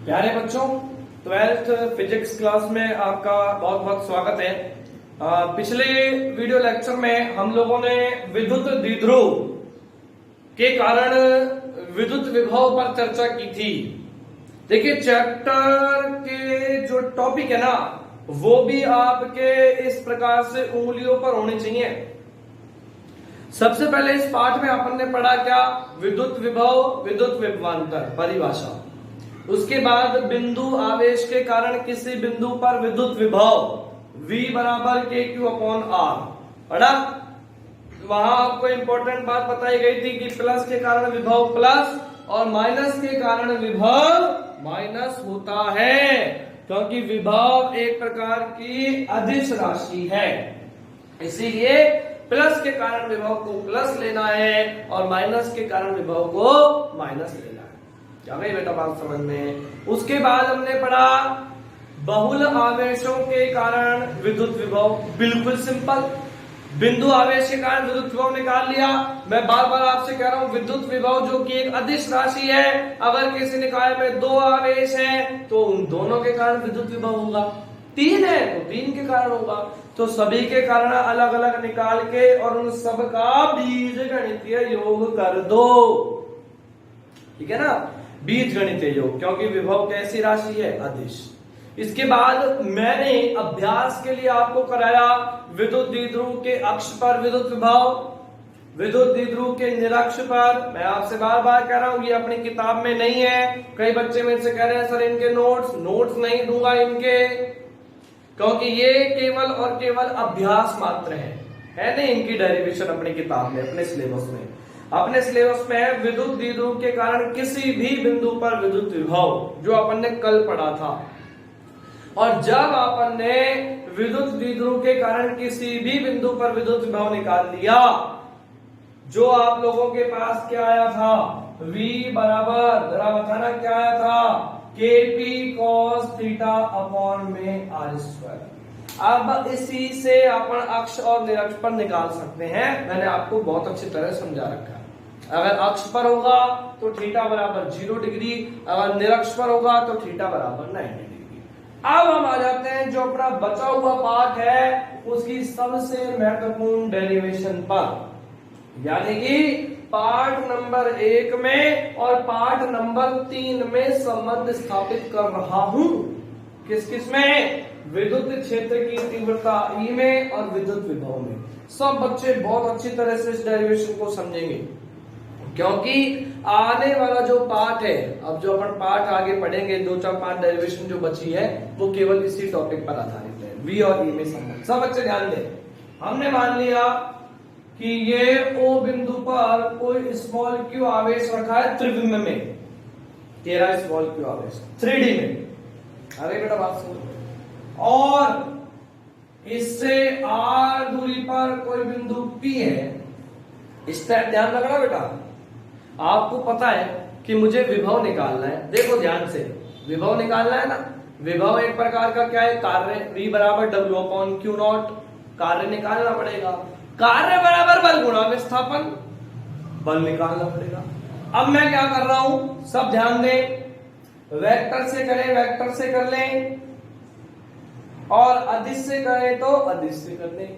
प्यारे बच्चों, 12th physics class में आपका बहुत बहुत स्वागत है। पिछले वीडियो लेक्चर में हम लोगों ने विद्युत द्विध्रुव के कारण विद्युत विभव पर चर्चा की थी। देखिए, चैप्टर के जो टॉपिक है ना, वो भी आपके इस प्रकार से उंगलियों पर होने चाहिए। सबसे पहले इस पाठ में अपन ने पढ़ा क्या? विद्युत विभव, विद्युत विभवांतर परिभाषा। उसके बाद बिंदु आवेश के कारण किसी बिंदु पर विद्युत विभव V बराबर KQ/R पढ़ा। वहां आपको इंपॉर्टेंट बात बताई गई थी कि प्लस के कारण विभव प्लस और माइनस के कारण विभव माइनस होता है, क्योंकि विभव एक प्रकार की अदिश राशि है। इसीलिए प्लस के कारण विभव को प्लस लेना है और माइनस के कारण विभव को माइनस लेना है। क्या भाई बेटा बात समझ में? उसके बाद हमने पढ़ा बहुल आवेशों के कारण विद्युत विभव। बिल्कुल सिंपल, बिंदु आवेश के कारण विद्युत विभव निकाल लिया। मैं बार बार आपसे कह रहा हूं, विद्युत विभव जो कि एक अदिश राशि है, अगर किसी निकाय में दो आवेश हैं तो उन दोनों के कारण विद्युत विभव होगा। तीन है तो तीन के कारण होगा। तो सभी के कारण अलग अलग निकाल के और उन सब का बीजगणितीय योग कर दो। ठीक है ना, बीजगणितीय योग, क्योंकि विभव कैसी राशि है? अदिश। इसके बाद मैंने अभ्यास के लिए आपको कराया विद्युत द्विध्रुव के अक्ष पर विद्युत विभव, विद्युत द्विध्रुव के निरक्ष पर। मैं आपसे बार बार कह रहा हूं, ये अपनी किताब में नहीं है। कई बच्चे मेरे से कह रहे हैं सर इनके नोट्स नहीं दूंगा इनके, क्योंकि ये केवल और केवल अभ्यास मात्र है नहीं इनकी डेरिवेशन अपनी किताब में, अपने सिलेबस में। अपने सिलेबस में है विद्युत द्विध्रुव के कारण किसी भी बिंदु पर विद्युत विभव, जो अपन ने कल पढ़ा था। और जब अपन ने विद्युत द्विध्रुव के कारण किसी भी बिंदु पर विद्युत विभव निकाल लिया, जो आप लोगों के पास क्या आया था? V बराबर, जरा बताना क्या आया था? KP cos θ/r²। अब इसी से अपन अक्ष और निरक्ष पर निकाल सकते हैं। मैंने आपको बहुत अच्छी तरह समझा रखा है। अगर अक्ष पर होगा तो थीटा बराबर 0 डिग्री, अगर निरक्ष पर होगा तो थीटा बराबर 90 डिग्री। अब हम आ जाते हैं जो अपना बचा हुआ पार्ट है उसकी सबसे महत्वपूर्ण डेरिवेशन पर, यानी कि पार्ट नंबर 1 में और पार्ट नंबर 3 में संबंध स्थापित कर रहा हूं। किस किस में? विद्युत क्षेत्र की तीव्रता E में और विद्युत विभव में। सब बच्चे बहुत अच्छी तरह से इस डेरिवेशन को समझेंगे, क्योंकि आने वाला जो पार्ट है, अब जो अपन पार्ट आगे पढ़ेंगे, 2-4-5 डेरिवेशन जो बची है, वो केवल इसी टॉपिक पर आधारित है, V और E में संबंध। सब बच्चे ध्यान दें। हमने मान लिया कि ये O बिंदु पर कोई स्मॉल q आवेश रखा है त्रिविम में, 13 स्मॉल q आवेश 3D में। अरे बेटा बात सुनो। और इससे r दूरी पर कोई बिंदु P है। इस पर ध्यान रखना बेटा। आपको पता है कि मुझे विभव निकालना है। देखो ध्यान से, विभव निकालना है ना। विभव एक प्रकार का क्या है? कार्य। V बराबर W/Q0, कार्य निकालना पड़ेगा। कार्य बराबर बल गुणा विस्थापन, बल निकालना पड़ेगा। अब मैं क्या कर रहा हूं, सब ध्यान दें। वेक्टर से करें, वेक्टर से कर लें, और अदिश से करें तो अदिश से कर लें।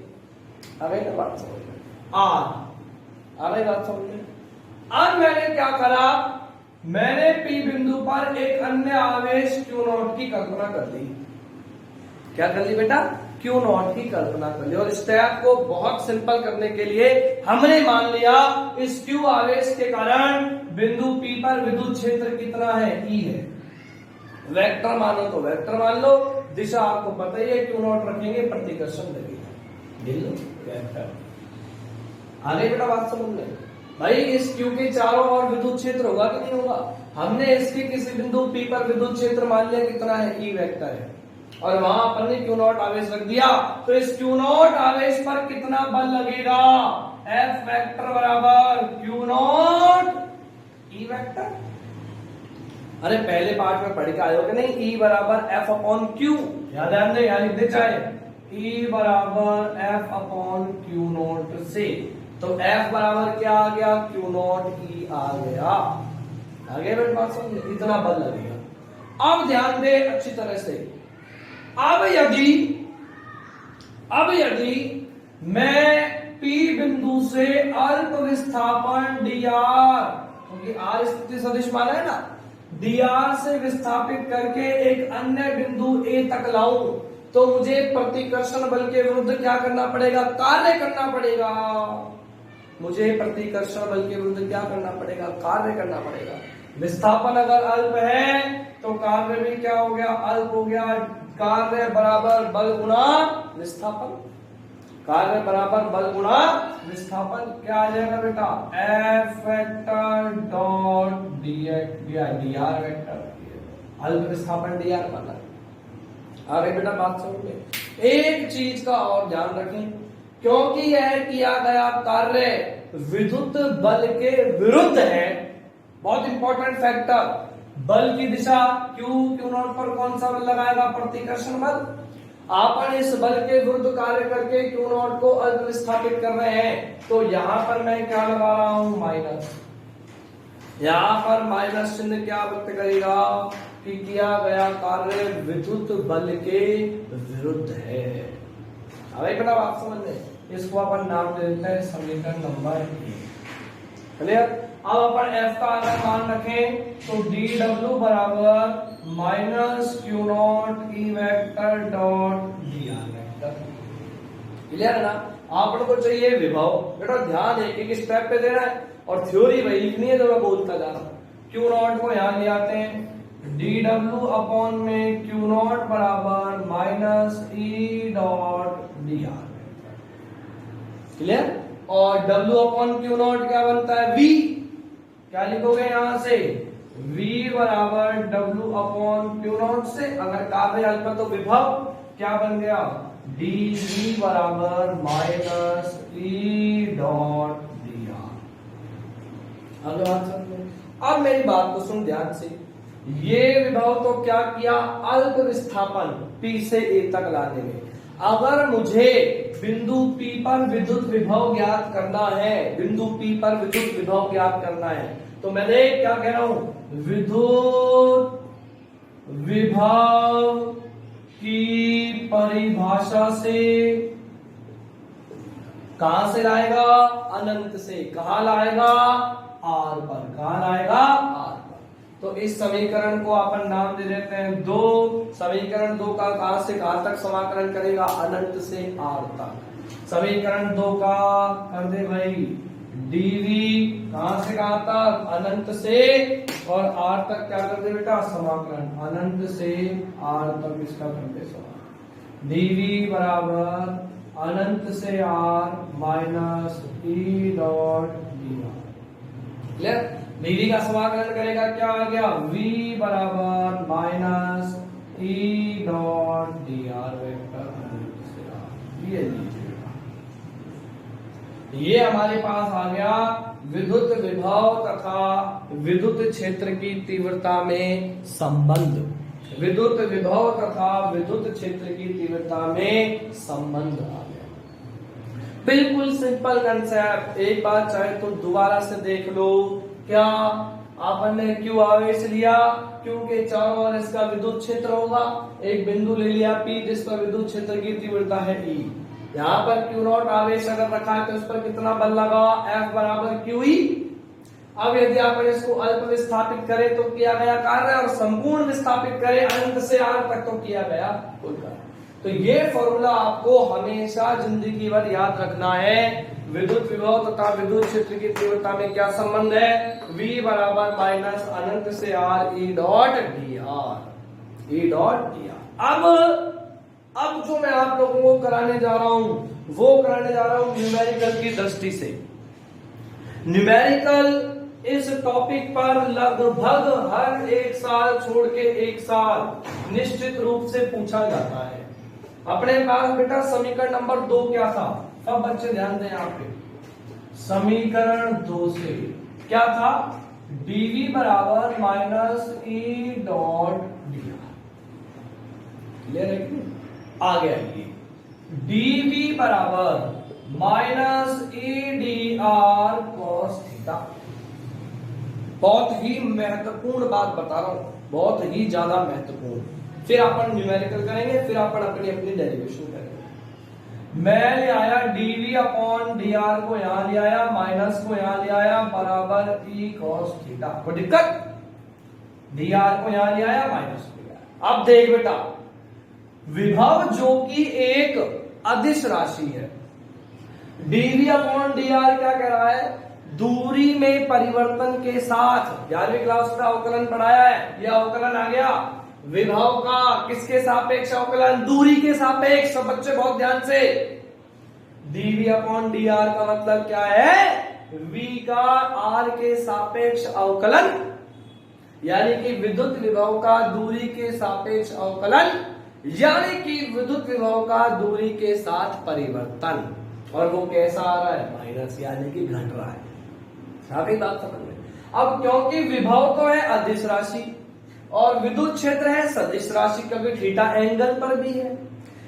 अरे बात समझ में? अरे बात समझ में? अब मैंने क्या करा? मैंने P बिंदु पर एक अन्य आवेश Q0 की कल्पना कर ली। क्या कर ली बेटा? Q0 की कल्पना कर ली। और स्टेप को बहुत सिंपल करने के लिए हमने मान लिया इस Q आवेश के कारण बिंदु P पर विद्युत क्षेत्र कितना है? E है। वेक्टर मानो तो वेक्टर मान लो, दिशा आपको पता ही है, Q0 रखेंगे प्रतिकर्षण लगेगा। वेक्टर। आगे बेटा बात समझ में? भाई इस Q के चारों ओर विद्युत क्षेत्र होगा कि नहीं होगा? हमने इसके किसी बिंदु P पर विद्युत क्षेत्र मान लिया कितना है? E वेक्टर है। और वहां अपन ने Q0 आवेश रख दिया, तो इस Q0 आवेश पर कितना बल लगेगा? F वेक्टर बराबर Q0 E वेक्टर। अरे पहले पार्ट में पढ़ के आए हो कि नहीं? E बराबर F/Q। ध्यान दे, यहाँ लिख दे चाहे E बराबर F/Q0 से, तो F बराबर क्या आ गया? Q0 E आ गया। आगे मेरे पास इतना बल लगेगा। अब ध्यान दे अच्छी तरह से। अब यदि मैं P बिंदु से अल्प विस्थापन dr, क्योंकि r स्थिति सदिश माना है ना, dr से विस्थापित करके एक अन्य बिंदु A तक लाऊं तो मुझे प्रतिकर्षण बल के विरुद्ध क्या करना पड़ेगा? कार्य करना पड़ेगा। मुझे प्रतिकर्षण बल के विरुद्ध क्या करना पड़ेगा? कार्य करना पड़ेगा। विस्थापन अगर अल्प है तो कार्य भी क्या हो गया? अल्प हो गया। कार्य बराबर बल गुणा विस्थापन, कार्य बराबर बल गुणा विस्थापन। क्या आ जाएगा बेटा? F vector dot dr vector, अल्प विस्थापन dr बना। आगे बेटा बात समझ में। एक चीज का और ध्यान रखें, क्योंकि यह किया गया कार्य विद्युत बल के विरुद्ध है, बहुत इंपॉर्टेंट फैक्टर, बल की दिशा Q नॉट पर कौन सा बल लगाएगा? प्रतिकर्षण बल। आपन इस बल के विरुद्ध कार्य करके Q नॉट को अल्प विस्थापित कर रहे हैं, तो यहां पर मैं क्या लगा रहा हूं? माइनस। यहां पर माइनस चिन्ह क्या व्यक्त करेगा कि किया गया कार्य विद्युत बल के विरुद्ध है। अरे बेटा बात समझ में, इसको अपन नाम दे देते हैं समीकरण नंबर 1। क्लियर? अब अपन F का अगर मान रखें तो dw बराबर minus Q not E vector dot dr vector. Clear है ना? आप लोगों को चाहिए विभव। बेटा ध्यान एक स्टेप पे देना है और थ्योरी वही लिखनी है जो मैं बोलता जा रहा हूं। Q नॉट को यहां ले आते हैं, dw अपॉन में Q नॉट बराबर minus E dot dr। Clear? और W अपॉन Q नॉट क्या बनता है? V। क्या लिखोगे यहां से? V बराबर W अपॉन Q नॉट से। अगर कार्य अल्प तो विभव क्या बन गया? dV बराबर माइनस E डॉट dr। अब मेरी बात को सुन ध्यान से। ये विभव तो क्या किया? अल्प विस्थापन P से A तक लाने में। अगर मुझे बिंदु P पर विद्युत विभव ज्ञात करना है, बिंदु P पर विद्युत विभव ज्ञात करना है, तो मैंने क्या कह रहा हूं? विद्युत विभव की परिभाषा से कहां से लाएगा? अनंत से। कहां लाएगा? R पर। कहां लाएगा? R पर। तो इस समीकरण को अपन नाम दे देते हैं 2। समीकरण 2 का कहां से कहां तक समाकलन करेगा? अनंत से R तक। समीकरण 2 का कर दे भाई dV कहां से कहां तक? अनंत से। और R तक क्या कर दे बेटा? समाकलन अनंत से R तक इसका कर दे समाकलन। dV बराबर अनंत से R minus E dot dr। Clear? dV का समाकलन करेगा क्या आ गया? V बराबर minus E dot dr vector अनंत से R। ये लीजिएगा, ये हमारे पास आ गया विद्युत विभव तथा विद्युत क्षेत्र की तीव्रता में संबंध। विद्युत विभव तथा विद्युत क्षेत्र की तीव्रता में संबंध आ गया। बिल्कुल सिंपल कंसेप्ट। एक बात चाहे तो दोबारा से देख लो। क्या आपन ने Q आवेश लिया, Q के चारों ओर इसका विद्युत क्षेत्र होगा। एक बिंदु ले लिया P जिस पर विद्युत क्षेत्र की तीव्रता है E। यहाँ पर Q नॉट आवेश अगर रखा है तो इस पर कितना बल लगा? F बराबर QE। अब यदि आप इसको अल्प विस्थापित करें तो किया गया कार्य, और संपूर्ण विस्थापित करें अनंत से R तक तो किया गया कुल कार्य। तो ये फॉर्मूला आपको हमेशा जिंदगी भर याद रखना है। विद्युत विभव तथा विद्युत क्षेत्र की तीव्रता में क्या संबंध है? V बराबर माइनस अनंत से R E dot dr। E dot dr। अब जो मैं आप लोगों को कराने जा रहा हूं वो कराने जा रहा हूं न्यूमेरिकल की दृष्टि से। न्यूमेरिकल इस टॉपिक पर लगभग हर एक साल छोड़ के एक साल निश्चित रूप से पूछा जाता है। अपने पास बेटा समीकरण नंबर 2 क्या था? सब बच्चे ध्यान दें यहाँ पे। समीकरण 2 से क्या था? dV बराबर minus E dot dr। Clear है कि आ गया? ये dV बराबर minus E dr cos theta. बहुत ही महत्वपूर्ण बात बता रहा हूं, बहुत ही ज्यादा महत्वपूर्ण। फिर अपन न्यूमेरिकल करेंगे, फिर अपन अपनी अपनी डेरिवेशन करेंगे। मैं ले आया dv अपॉन dr को यहां ले आया, माइनस को यहां ले आया, बराबर e cos थीटा। कोई दिक्कत? dr को यहां ले आया, माइनस को ले आया। अब देख बेटा, विभव जो कि एक अदिश राशि है, dv अपॉन dr क्या कह रहा है? दूरी में परिवर्तन के साथ, 11वीं क्लास का अवकलन पढ़ाया है, यह अवकलन आ गया विभव का किसके सापेक्ष अवकलन? दूरी के सापेक्ष। सब बच्चे बहुत ध्यान से, dv अपॉन dr का मतलब क्या है? v का r के सापेक्ष अवकलन, यानी कि विद्युत विभव का दूरी के सापेक्ष अवकलन, यानी कि विद्युत विभव का दूरी के साथ परिवर्तन। और वो कैसा आ रहा है? माइनस, यानी कि घट रहा है। सारी बात समझ में। अब क्योंकि विभव तो है अदिश राशि और विद्युत क्षेत्र है सदिश राशि, क्योंकि थीटा एंगल पर भी है,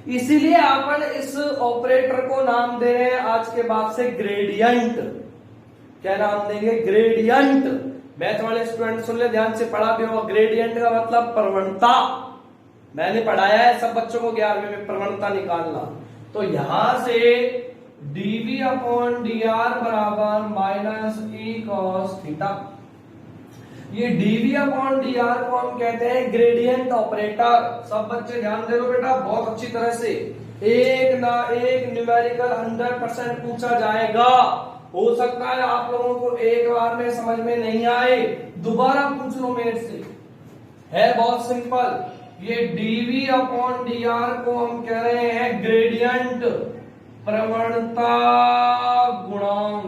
इसीलिए अपन इस ऑपरेटर को नाम दे रहे हैं आज के बाद से ग्रेडियंट। क्या नाम देंगे? ग्रेडियंट। मैथ वाले स्टूडेंट सुन ले, ध्यान से पढ़ा भी होगा। ग्रेडियंट का मतलब प्रवणता, मैंने पढ़ाया है सब बच्चों को 11वीं में प्रवणता निकालना। तो यहां से dv अपॉन dr बराबर माइनस e cos थीटा। ये dv अपॉन dr को हम कहते हैं ग्रेडियंट ऑपरेटर। सब बच्चे ध्यान दे लो बेटा बहुत अच्छी तरह से, एक ना एक न्यूमेरिकल 100% पूछा जाएगा। हो सकता है आप लोगों को एक बार में समझ में नहीं आए, दोबारा पूछ लो मेरे से, है बहुत सिंपल। ये dv अपॉन dr को हम कह रहे हैं ग्रेडियंट प्रवणता गुणांक,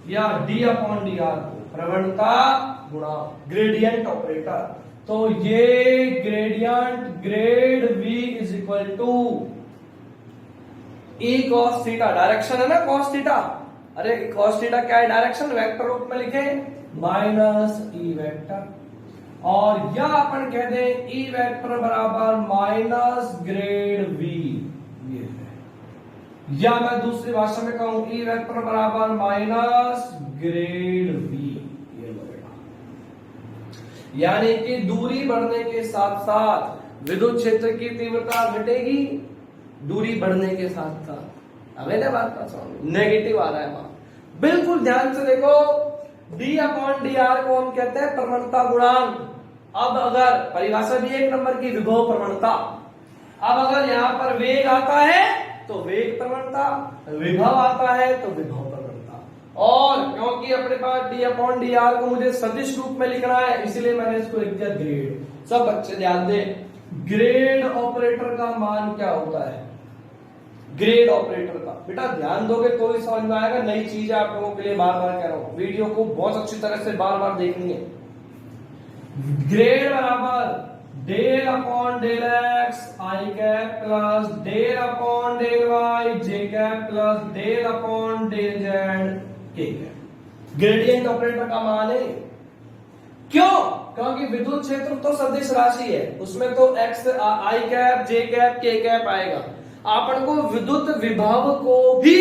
या d अपॉन dr को प्रवणता गुणांक, ग्रेडियंट ऑपरेटर। तो ये gradient grad v is equal to e cos theta, direction है ना cos थीटा। अरे cos थीटा क्या है? डायरेक्शन, वेक्टर रूप में लिखे माइनस e वेक्टर, और यह अपन कहते हैं e वेक्टर बराबर माइनस ग्रेड v। ये है, या मैं दूसरी भाषा में कहूं e वेक्टर बराबर माइनस ग्रेड v। ये लो बेटा, यानी कि दूरी बढ़ने के साथ साथ विद्युत क्षेत्र की तीव्रता घटेगी, दूरी बढ़ने के साथ साथ। अब मैंने बात का समझ, नेगेटिव आ रहा है वहां, बिल्कुल ध्यान से देखो। d अपॉन dr को हम कहते हैं प्रवणता गुणांक। अब अगर परिभाषा भी 1 नंबर की, विभव प्रवणता। अब अगर यहां पर वेग आता है तो वेग प्रवणता, विभव आता है तो विभव प्रवणता। और क्योंकि अपने पास d अपॉन dr को मुझे सदिश रूप में लिखना है, इसलिए मैंने इसको लिख दिया ग्रेड। सब बच्चे ध्यान दें, ग्रेड ऑपरेटर का मान क्या होता है? ग्रेड ऑपरेटर का बेटा ध्यान दोगे तो ही समझ में आएगा, नई चीज है आप लोगों के लिए, बार बार कह रहा हूं, वीडियो को बहुत अच्छी तरह से बार बार देखनी है। ग्रेड बराबर डेल अपॉन डेल एक्स आई cap plus del upon del Y जे cap plus del upon del Z के कैप। ग्रेडियंट ऑपरेटर का मान है। क्यों? क्योंकि विद्युत क्षेत्र तो सदिश राशि है, उसमें तो एक्स आई कैप जे कैप के कैप आएगा। आपन को विद्युत विभव को भी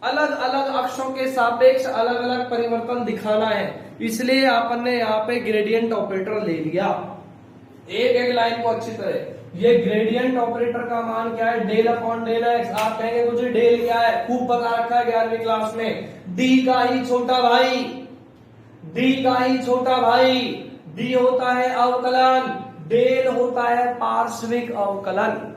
अलग अलग अक्षों के सापेक्ष अलग अलग परिवर्तन दिखाना है, इसलिए आपन ने यहाँ पे ग्रेडियंट ऑपरेटर ले लिया। एक एक लाइन को अच्छी तरह, ये ग्रेडियंट ऑपरेटर का मान क्या है? Del upon del X. आप कहेंगे मुझे डेल क्या है? खूब बता रखा है 11वीं क्लास में, डी का ही छोटा भाई, डी का ही छोटा भाई। डी होता है अवकलन, डेल होता है पार्श्विक अवकलन।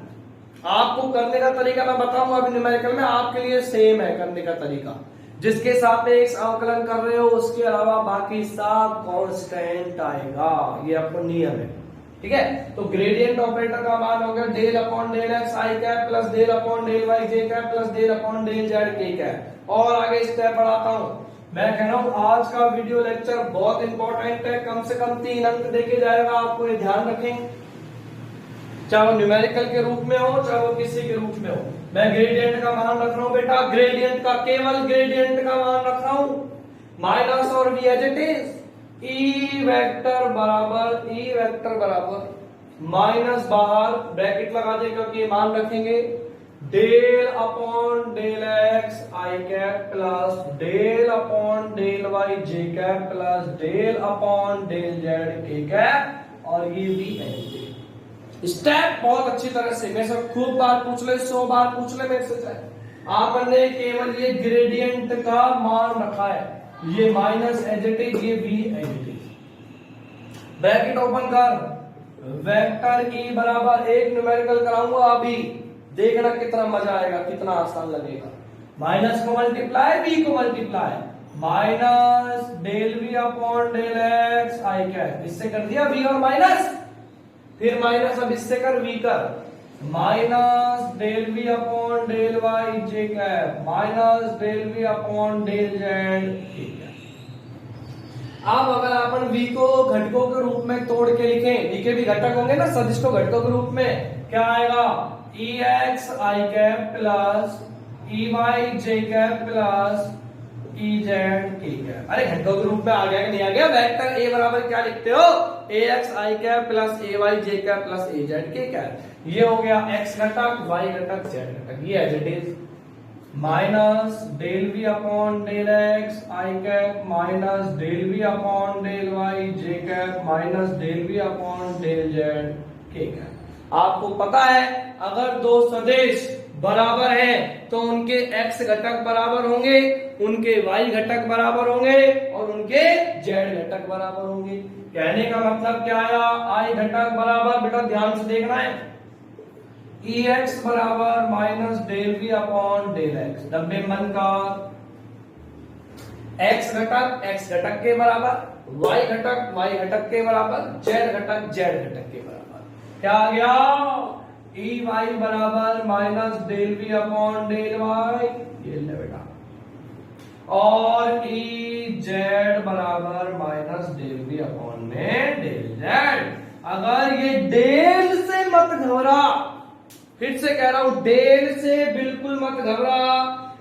आपको करने का तरीका मैं बताऊंगा अभी न्यूमेरिकल में, आपके लिए सेम है करने का तरीका। जिसके सापेक्ष अवकलन कर रहे हो उसके अलावा बाकी सब कांस्टेंट आएगा, ये आपको नियम है, ठीक है। तो ग्रेडियंट ऑपरेटर का मान हो गया डेल अपॉन डेल एक्स आई cap plus del upon del Y जे cap plus del upon del Z के कैप। और आगे स्टेप बढ़ाता हूं, मैं कह रहा हूं आज का वीडियो लेक्चर बहुत इंपॉर्टेंट है, कम से कम 3 अंक देके जाएगा, आपको ये ध्यान रखें, चाहे वो न्यूमेरिकल के रूप में हो चाहे वो किसी के रूप में हो। मैं ग्रेडियंट का मान रख रहा हूं बेटा, ग्रेडियंट का, केवल ग्रेडियंट का मान रख रहा हूं, माइनस और V as it is. E vector बराबर माइनस बाहर ब्रैकेट लगा दे क्योंकि मान रखेंगे डेल अपॉन डेल एक्स आई cap plus del upon del Y जे cap plus del upon del Z के कैप, और ये भी है। स्टेप बहुत अच्छी तरह से, मैं सब खूब बार पूछ ले, 100 बार पूछ ले मेरे से चाहे। आपने केवल ये ग्रेडियंट का मान रखा है, ये माइनस एज इट इज, ये भी as it is. Bracket open कर, वेक्टर ई बराबर एक न्यूमेरिकल कराऊंगा अभी, देखना कितना मजा आएगा, कितना आसान लगेगा। माइनस को मल्टीप्लाई, बी को multiply, minus del V upon del x आई कैप, इससे कर दिया वी और माइनस, फिर माइनस अब इससे कर वी कर, minus del V upon del Y जे cap minus del V upon del Z के कैप। अब अगर अपन v को घटकों के रूप में तोड़ के लिखें, v के भी घटक होंगे ना, सदिश को घटकों के रूप में, क्या आएगा, ई एक्स आई कैप प्लस ई वाई जे कैप प्लस ई जेड के कैप। अरे घटकों के रूप में आ गया कि नहीं आ गया? वेक्टर ए बराबर क्या लिखते हो, ए एक्स आई कैप प्लस ए वाई जे कैप प्लस ए जेड के कैप। ये हो गया एक्स घटक, वाई घटक, जेड घटक, ये as it is. Minus del V upon del x I cap minus del V upon del Y J cap minus del V upon del Z के cap. आपको पता है अगर दो सदिश बराबर हैं तो उनके x घटक बराबर होंगे, उनके y घटक बराबर होंगे और उनके z घटक बराबर होंगे। कहने का मतलब क्या आया, i घटक बराबर, बेटा ध्यान से देखना है, ई एक्स बराबर minus del V upon del X, 90 मन का x घटक के बराबर, y घटक के बराबर, z घटक के बराबर। क्या आ गया, ई वाई बराबर minus del V upon del Y, ये ले बेटा, और ई जेड बराबर माइनस डेल वी अपॉन में डेल जेड। अगर ये डेल से मत घबरा, फिर से कह रहा हूं डेल से बिल्कुल मत घबरा,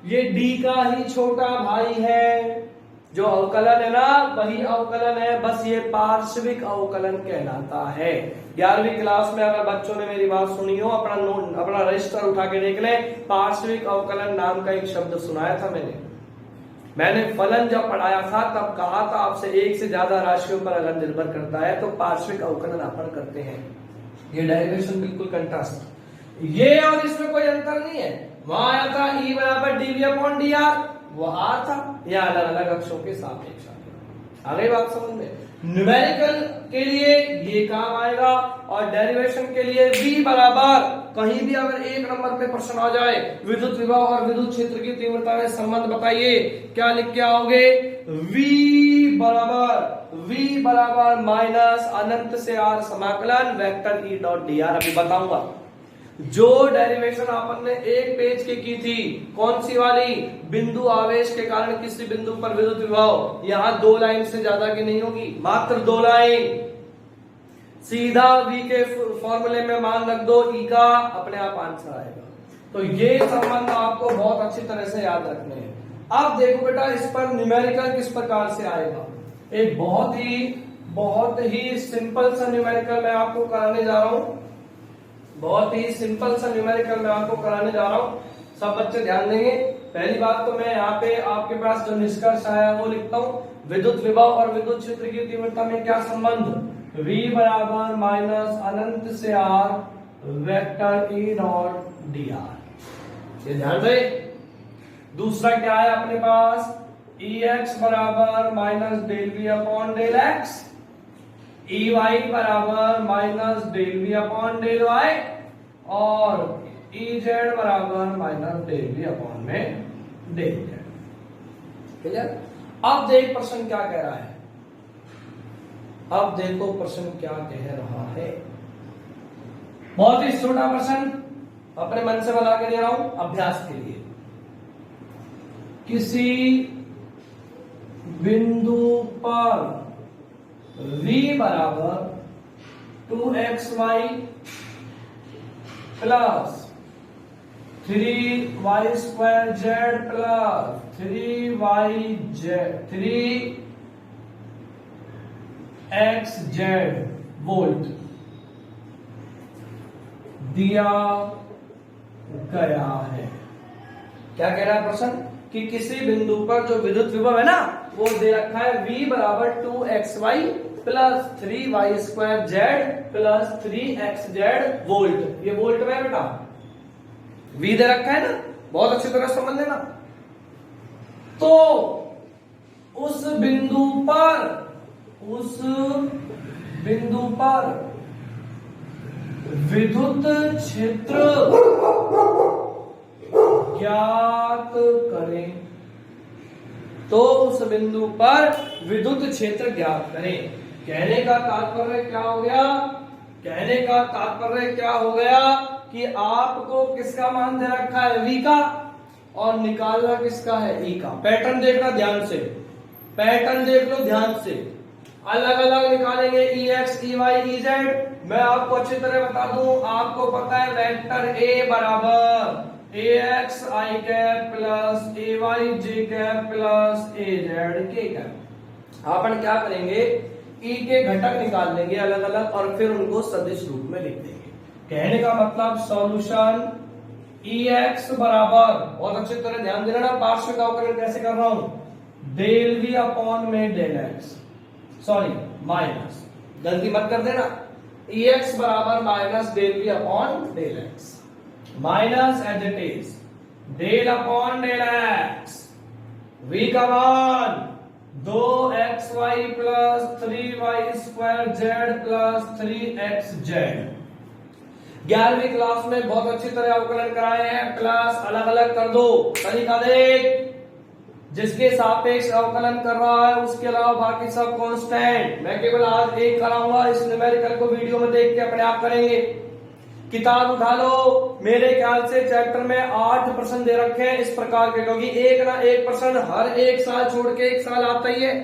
ये डी का ही छोटा भाई है, जो अवकलन है ना वही अवकलन है, बस ये पार्श्विक अवकलन कहलाता है। 11वीं क्लास में अगर बच्चों ने मेरी बात सुनी हो, अपना रजिस्टर उठा के देख ले, पार्श्विक अवकलन नाम का एक शब्द सुनाया था मैंने फलन जब पढ़ाया था तब कहा था आपसे एक से ज्यादा राशियों पर अगर निर्भर करता है तो पार्श्विक अवकलन अपन करते हैं। ये डेरिवेशन बिल्कुल कंट्रास्ट, ये और इसमें कोई अंतर नहीं है। वहां आया था ई बराबर डीवी अपॉन डी आर, वहां था, या अलग अलग अक्षों के सापेक्ष आ गई बात समझ में। न्यूमेरिकल के लिए ये काम आएगा और डेरिवेशन के लिए v बराबर, कहीं भी अगर एक नंबर पे प्रश्न आ जाए विद्युत विभव और विद्युत क्षेत्र की तीव्रता में संबंध बताइए, क्या लिख के आओगे, v बराबर माइनस अनंत से r समाकलन vector E dot D are. अभी बताऊंगा जो डेरिवेशन आपन ने एक पेज की थी, कौन सी वाली, बिंदु आवेश के कारण किसी बिंदु पर विद्युत विभव, यहां 2 लाइन से ज्यादा की नहीं होगी, मात्र 2 लाइन, सीधा v के फॉर्मूले में मान रख दो, ई का अपने आप आंसर आएगा। तो ये संबंध आपको बहुत अच्छी तरह से याद रखने हैं। अब देखो बेटा इस पर न्यूमेरिकल किस प्रकार से आएगा, एक बहुत ही सिंपल सा न्यूमेरिकल मैं आपको कराने जा रहा हूं, बहुत ही सिंपल सा न्यूमेरिकल मैं आपको कराने जा रहा हूं, सब बच्चे ध्यान देंगे। पहली बात तो मैं यहाँ पे आपके पास जो निष्कर्ष आया वो लिखता हूं, विद्युत विभव और विद्युत क्षेत्र की तीव्रता में क्या संबंध, v बराबर माइनस अनंत से r vector E dot D R, ये ध्यान रहे। दूसरा क्या है अपने पास, ई एक्स बराबर minus del V upon del x, E Y बराबर minus del V upon del y, और ई जेड बराबर माइनस डेल वी अपॉन में डेल जेड। क्लियर? अब देख प्रश्न क्या कह रहा है, अब देखो प्रश्न क्या कह रहा है, बहुत ही छोटा प्रश्न, अपने मन से बना के दे रहा हूं अभ्यास के लिए। किसी बिंदु पर v बराबर 2xy plus 3y square z plus 3xz volt दिया गया है। क्या कह रहा है प्रश्न कि किसी बिंदु पर जो विद्युत विभव है ना वो दे रखा है v बराबर 2xy plus 3y² plus 3xz volt. ये वोल्ट में बेटा v दे रखा है ना, बहुत अच्छी तरह समझ लेना। तो उस बिंदु पर विद्युत क्षेत्र ज्ञात करें। तो उस बिंदु पर विद्युत क्षेत्र ज्ञात करें। कहने का तात्पर्य क्या हो गया? कहने का तात्पर्य क्या हो गया कि आपको किसका मान दे रखा है? v का, और निकालना किसका है? e का। पैटर्न देखना ध्यान से, पैटर्न देख लो ध्यान से। अलग अलग निकालेंगे ex, ey, ez। मैं आपको अच्छी तरह बता दूं, आपको पता है वेक्टर a बराबर ax i cap plus ay j cap plus az k cap. अपन क्या करेंगे? e के घटक निकाल लेंगे अलग अलग और फिर उनको सदिश रूप में लिख देंगे। कहने का मतलब सॉल्यूशन ex बराबर, बहुत अच्छी तरह ध्यान देना ना, पार्श्व का अवकलन कैसे कर रहा हूं? डेल v अपॉन में डेल x, सॉरी माइनस, गलती मत कर देना। ex बराबर minus del v upon del x, minus as it is del upon del x। v का मान 2xy plus 3y² plus 3xz। 11वीं क्लास में बहुत अच्छी तरह अवकलन कराए हैं, प्लस अलग अलग कर दो। तरीका देख, जिसके सापेक्ष अवकलन कर रहा है उसके अलावा बाकी सब कांस्टेंट। मैं केवल आज एक कराऊंगा, इस न्यूमेरिकल को वीडियो में देख के अपने आप करेंगे। किताब उठा लो, मेरे ख्याल से चैप्टर में 8 प्रश्न दे रखे हैं इस प्रकार के, क्योंकि एक ना एक प्रश्न हर एक साल छोड़ के एक साल आता ही है।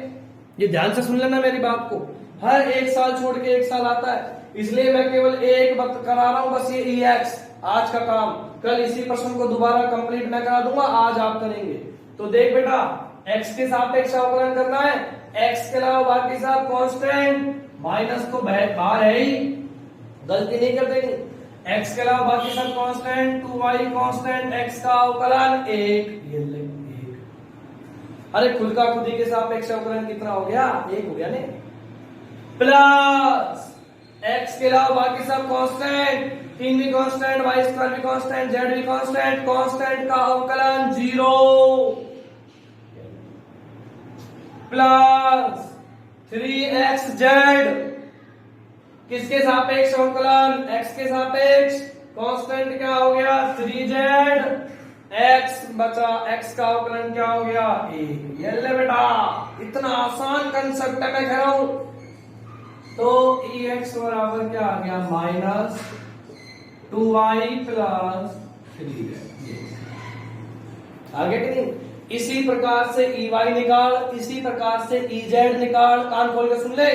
ये ध्यान से सुन लेना मेरी बात को, हर एक साल छोड़ के एक साल आता है। इसलिए मैं केवल एक बात करा रहा हूं, बस ये ex आज का काम। कल इसी प्रश्न को दोबारा कंप्लीट मैं करा दूंगा, आज आप करेंगे। तो देख बेटा, x के सापेक्ष अवकलन करना है, x के अलावा बाकी सब कांस्टेंट, माइनस तो बाहर है ही, गलती नहीं कर देंगे। x के अलावा बाकी सब कांस्टेंट, 2y कांस्टेंट, x का अवकलन 1, ये लेंगे 1। अरे खुद का खुदी के सापेक्ष अवकलन कितना हो गया? 1 हो गया ने, प्लस x के अलावा बाकी सब कांस्टेंट, 3 भी कांस्टेंट, y² भी कांस्टेंट, z भी कांस्टेंट, कांस्टेंट का अवकलन 0, प्लस 3xz। किसके सापेक्ष अवकलन? x के सापेक्ष। कांस्टेंट क्या हो गया? 3z। x बचा, x का अवकलन क्या हो गया? 1। ये ले बेटा, इतना आसान कंसेप्ट है मैं कह रहा हूं। तो ex बराबर क्या आ गया? Minus 2y plus 3z। आगे कि नहीं? इसी प्रकार से ey निकाल, इसी प्रकार से ez निकाल, कान खोल के सुन ले।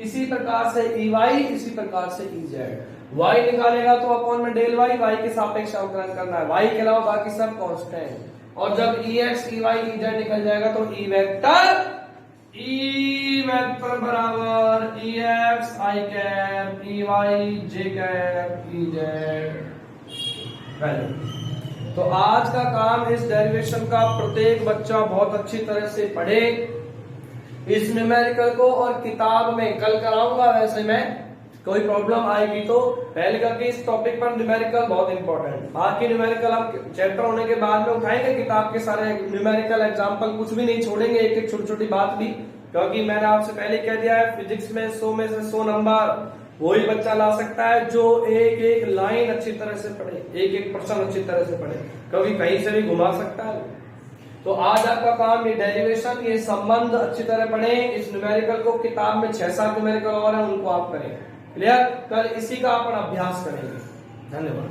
इसी प्रकार से ey, इसी प्रकार से ez। y निकालेगा तो अपॉन में डेल y के सापेक्ष अवकलन करना है, y के अलावा बाकी सब कांस्टेंट। और जब ex, ey, ez निकल जाएगा तो e वेक्टर बराबर ex i cap, ey j cap, ez। तो आज का काम इस डेरिवेशन का प्रत्येक बच्चा बहुत अच्छी तरह से पढ़े इस न्यूमेरिकल को, और किताब में कल कराऊंगा। वैसे मैं कोई प्रॉब्लम आएगी तो पहले करके इस टॉपिक पर न्यूमेरिकल बहुत इंपॉर्टेंट। बाकी न्यूमेरिकल आप चैप्टर होने के बाद में उठाएंगे किताब के सारे न्यूमेरिकल एग्जाम्पल, कुछ भी नहीं छोड़ेंगे, एक एक छोटी छोटी बात भी, क्योंकि मैंने आपसे पहले कह दिया है फिजिक्स में 100 में से 100 नंबर वही बच्चा ला सकता है जो एक एक लाइन अच्छी तरह से पढ़े, एक एक प्रश्न अच्छी तरह से पढ़े, क्योंकि कहीं से भी घुमा सकता है। तो आज आपका काम ये डेरिवेशन, ये संबंध अच्छी तरह पढ़े। इस न्यूमेरिकल को किताब में 6-7 न्यूमेरिकल और है, उनको आप करें। क्लियर? कल इसी का अपन अभ्यास करेंगे। धन्यवाद।